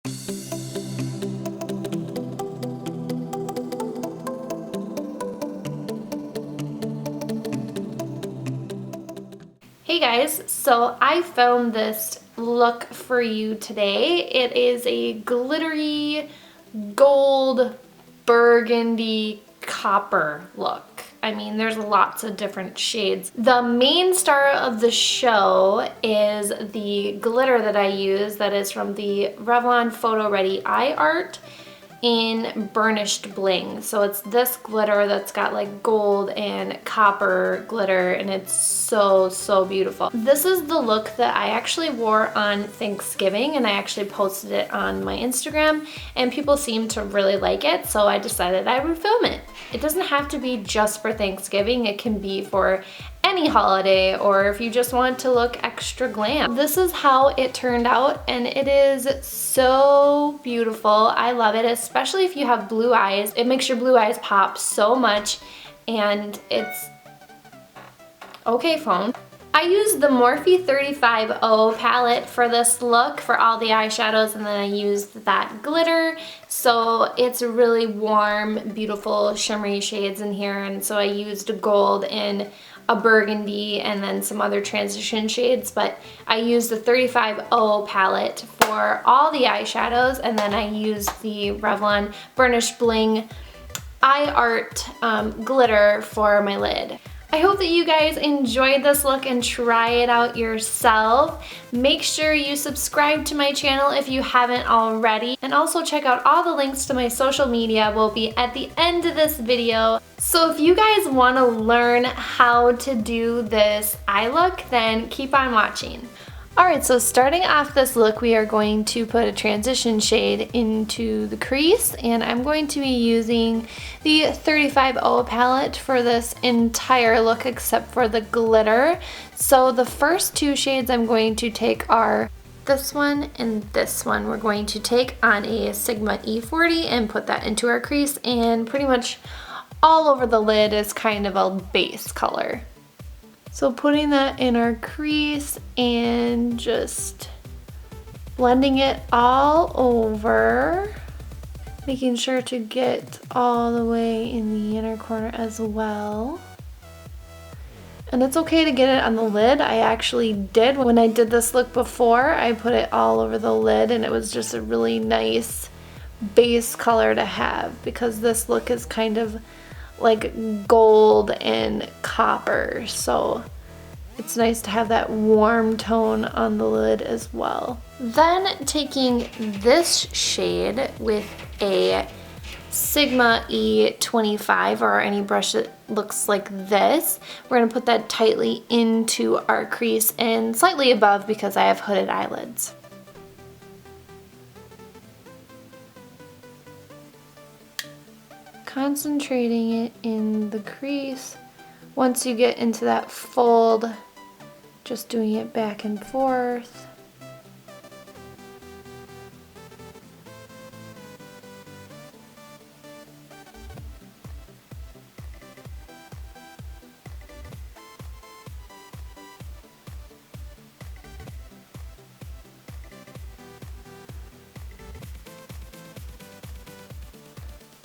Hey guys, so I found this look for you today. It is a glittery gold burgundy copper look. I mean, there's lots of different shades. The main star of the show is the glitter that I use that is from the Revlon Photo Ready Eye Art in burnished bling. So it's this glitter that's got like gold and copper glitter, and it's so beautiful. This is the look that I actually wore on Thanksgiving, and I actually posted it on my Instagram, and people seemed to really like it, so I decided I would film it. It doesn't have to be just for Thanksgiving, it can be for any holiday, or if you just want to look extra glam. This is how it turned out, and it is so beautiful. I love it, especially if you have blue eyes. It makes your blue eyes pop so much, and it's okay, phone. I used the Morphe 35O palette for this look for all the eyeshadows, and then I used that glitter. So it's really warm, beautiful, shimmery shades in here, and so I used gold and a burgundy and then some other transition shades, but I used the 35O palette for all the eyeshadows, and then I used the Revlon Burnished Bling Eye Art glitter for my lid. I hope that you guys enjoyed this look and try it out yourself. Make sure you subscribe to my channel if you haven't already, and also check out all the links to my social media will be at the end of this video. So if you guys want to learn how to do this eye look, then keep on watching. Alright, so starting off this look, we are going to put a transition shade into the crease, and I'm going to be using the 35O palette for this entire look except for the glitter. So the first two shades I'm going to take are this one and this one. We're going to take on a Sigma E40 and put that into our crease, and pretty much all over the lid is kind of a base color. So putting that in our crease and just blending it all over, making sure to get all the way in the inner corner as well. And it's okay to get it on the lid. I actually did when I did this look before. I put it all over the lid, and it was just a really nice base color to have, because this look is kind of like gold and copper, so it's nice to have that warm tone on the lid as well. Then taking this shade with a Sigma E25 or any brush that looks like this, we're going to put that tightly into our crease and slightly above because I have hooded eyelids. Concentrating it in the crease. Once you get into that fold, just doing it back and forth.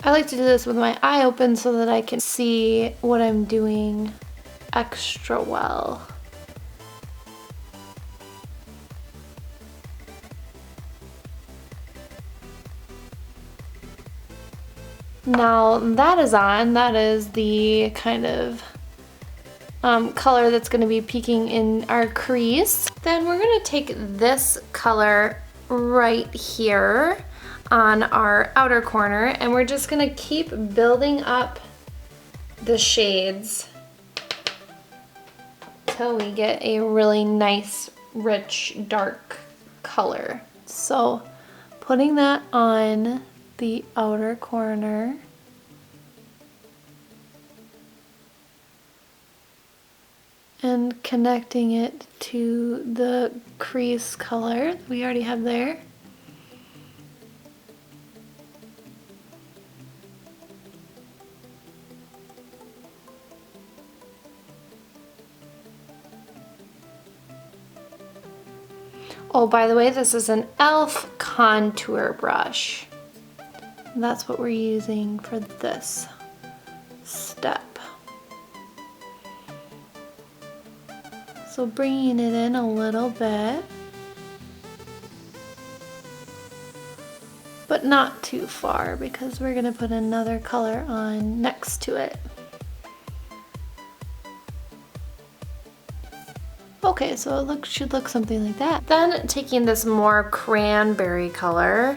I like to do this with my eye open so that I can see what I'm doing extra well. Now that is on, that is the kind of color that's going to be peeking in our crease. Then we're going to take this color right here on our outer corner, and we're just going to keep building up the shades till we get a really nice, rich, dark color. So putting that on the outer corner. And connecting it to the crease color we already have there. Oh, by the way, this is an e.l.f. contour brush. And that's what we're using for this step. So bringing it in a little bit, but not too far because we're gonna put another color on next to it. Okay, so it should look something like that. Then taking this more cranberry color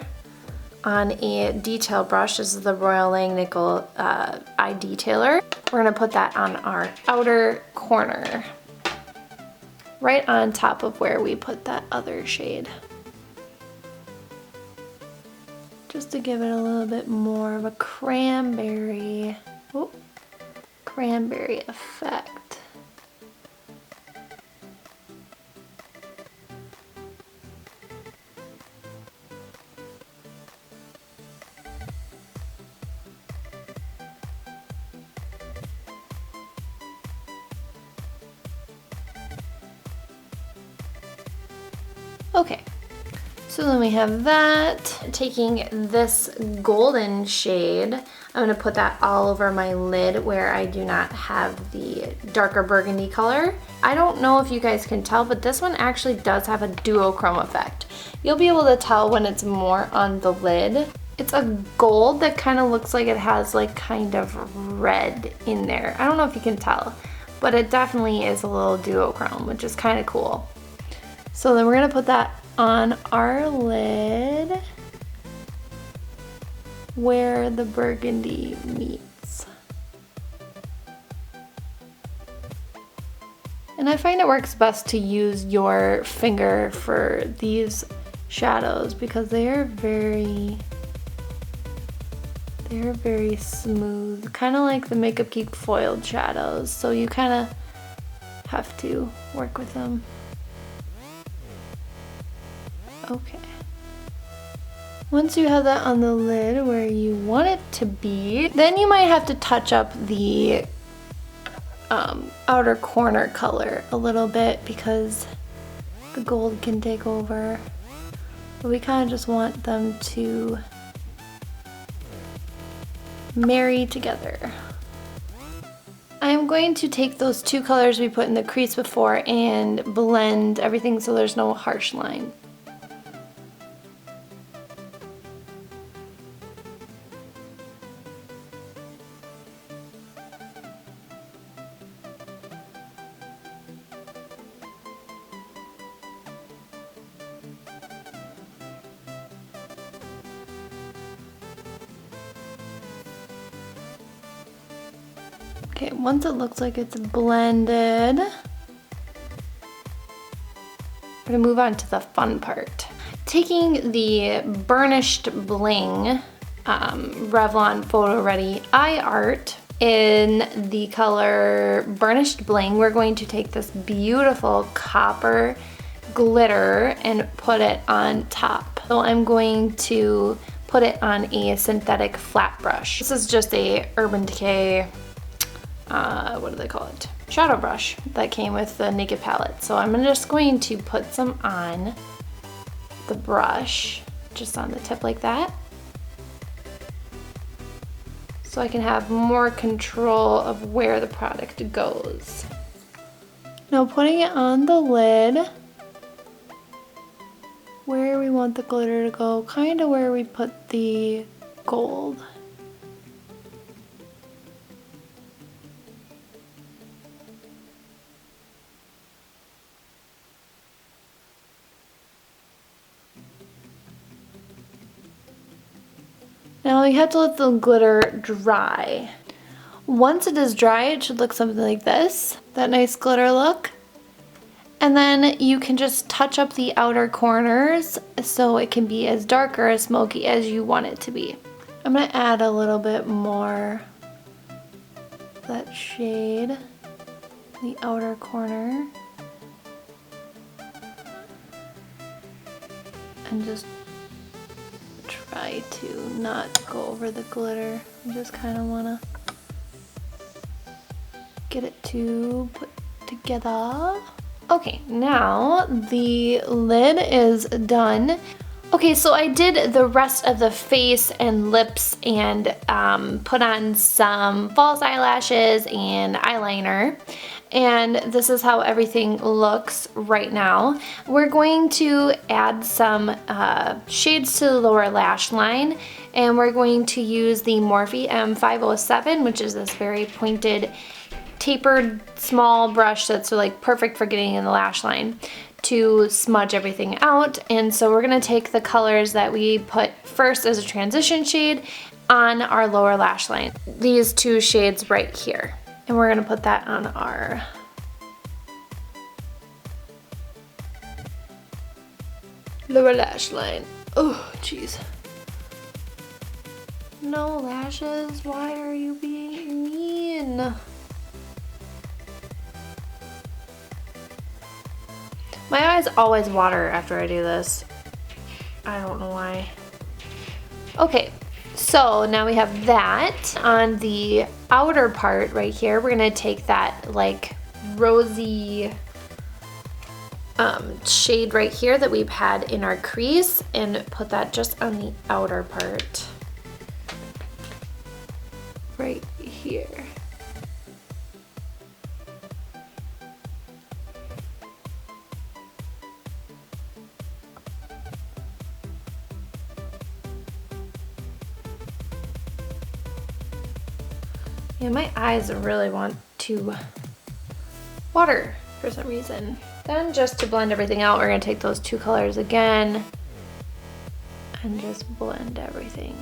on a detail brush, this is the Royal Langnickel Eye Detailer. We're gonna put that on our outer corner, right on top of where we put that other shade. Just to give it a little bit more of a cranberry effect. Okay, so then we have that. Taking this golden shade, I'm gonna put that all over my lid where I do not have the darker burgundy color. I don't know if you guys can tell, but this one actually does have a duochrome effect. You'll be able to tell when it's more on the lid. It's a gold that kind of looks like it has like kind of red in there. I don't know if you can tell, but it definitely is a little duochrome, which is kind of cool. So then we're gonna put that on our lid where the burgundy meets. And I find it works best to use your finger for these shadows because they are very smooth, kind of like the Makeup Geek foiled shadows, so you kind of have to work with them. Okay. Once you have that on the lid where you want it to be, then you might have to touch up the outer corner color a little bit because the gold can take over. But we kind of just want them to marry together. I'm going to take those two colors we put in the crease before and blend everything so there's no harsh line. Okay, once it looks like it's blended, we're gonna move on to the fun part. Taking the Burnished Bling Revlon Photo Ready Eye Art in the color Burnished Bling, we're going to take this beautiful copper glitter and put it on top. So I'm going to put it on a synthetic flat brush. This is just a Urban Decay what do they call it? Shadow brush that came with the Naked palette. So I'm just going to put some on the brush, just on the tip like that. So I can have more control of where the product goes. Now putting it on the lid, where we want the glitter to go, kind of where we put the gold. Now you have to let the glitter dry. Once it is dry, it should look something like this, that nice glitter look. And then you can just touch up the outer corners so it can be as dark or as smoky as you want it to be. I'm gonna add a little bit more of that shade, the outer corner. And just try to not go over the glitter. I just kind of want to get it to put together. Okay, now the lid is done. Okay, so I did the rest of the face and lips and put on some false eyelashes and eyeliner. And this is how everything looks right now. We're going to add some shades to the lower lash line, and we're going to use the Morphe M507, which is this very pointed, tapered, small brush that's like perfect for getting in the lash line, to smudge everything out. And so we're gonna take the colors that we put first as a transition shade on our lower lash line, these two shades right here, and we're gonna put that on our lower lash line. Oh, jeez. No lashes, why are you being mean? My eyes always water after I do this. I don't know why. Okay, so now we have that. On the outer part right here, we're gonna take that like rosy shade right here that we've had in our crease and put that just on the outer part. Right here. Yeah, my eyes really want to water for some reason. Then just to blend everything out, we're gonna take those two colors again and just blend everything.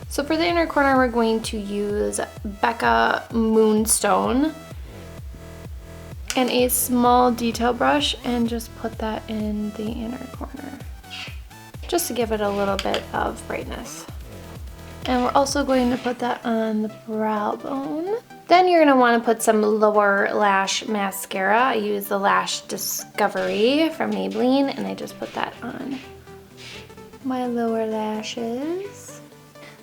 So for the inner corner, we're going to use Becca Moonstone and a small detail brush and just put that in the inner corner, just to give it a little bit of brightness. And we're also going to put that on the brow bone. Then you're gonna wanna put some lower lash mascara. I use the Lash Discovery from Maybelline, and I just put that on my lower lashes.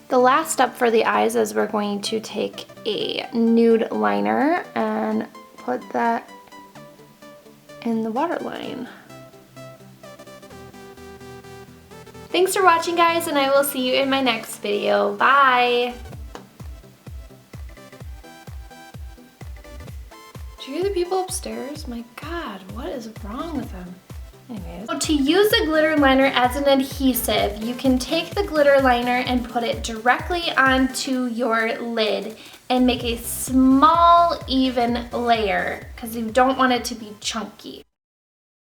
The last step for the eyes is we're going to take a nude liner and put that in the waterline. Thanks for watching, guys, and I will see you in my next video. Bye! Did you hear the people upstairs? My God, what is wrong with them? Anyways. So to use a glitter liner as an adhesive, you can take the glitter liner and put it directly onto your lid and make a small, even layer because you don't want it to be chunky.